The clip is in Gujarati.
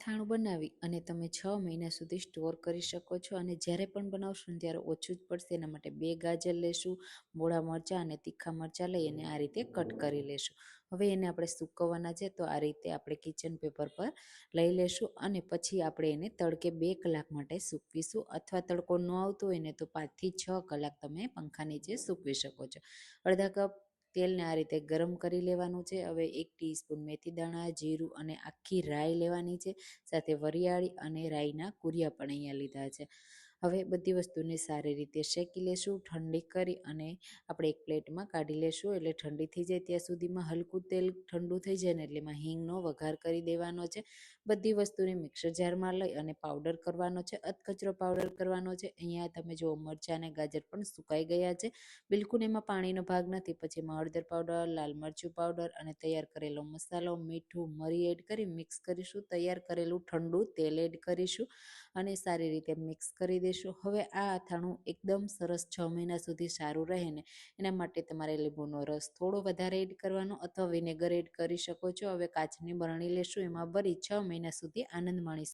અથાણું બનાવી અને તમે 6 મહિના સુધી સ્ટોર કરી શકો છો અને જ્યારે પણ બનાવશો ને ત્યારે ઓછું જ પડશે. એના માટે 2 ગાજર લેશું, મોળા મરચાં અને તીખા મરચાં લઈ અને આ રીતે કટ કરી લેશું. હવે એને આપણે સૂકવવાના છે, તો આ રીતે આપણે કિચન પેપર પર લઈ લેશું અને પછી આપણે એને તડકે 2 કલાક માટે સૂકવીશું, અથવા તડકો ન આવતો હોય ને તો 5 થી 6 કલાક તમે પંખા નીચે સૂકવી શકો છો. અડધા કપ તેલને આ રીતે ગરમ કરી લેવાનું છે. હવે 1 ટીસ્પૂન મેથી દાણા, જીરું અને આખી રાઈ લેવાની છે. સાથે વરિયાળી અને રાઈના કુરિયા પણ અહીંયા લીધા છે. હવે બધી વસ્તુને સારી રીતે શેકી લેશું, ઠંડી કરી અને આપણે એક પ્લેટમાં કાઢી લેશું. એટલે ઠંડી થઈ જાય ત્યાં સુધીમાં હલકું તેલ ઠંડુ થઈ જાય ને એટલે એમાં હિંગનો વઘાર કરી દેવાનો છે. બધી વસ્તુને મિક્સર જારમાં લઈ અને પાવડર કરવાનો છે, અધકચરો પાવડર કરવાનો છે. અહીંયા તમે જો મરચાં અને ગાજર પણ સુકાઈ ગયા છે, બિલકુલ એમાં પાણીનો ભાગ નથી. પછી એમાં હળદર પાવડર, લાલ મરચું પાવડર અને તૈયાર કરેલો મસાલો, મીઠું, મરી એડ કરી મિક્સ કરીશું. તૈયાર કરેલું ઠંડુ તેલ એડ કરીશું અને સારી રીતે મિક્સ કરી દઈશું. હવે આ અથાણું એકદમ સરસ 6 મહિના સુધી સારું રહે ને એના માટે તમારે લીંબુનો રસ થોડો વધારે એડ કરવાનો અથવા વિનેગર એડ કરી શકો છો. હવે કાચની બરણી લેશું, એમાં ભરી 6 મહિના સુધી આનંદ માણી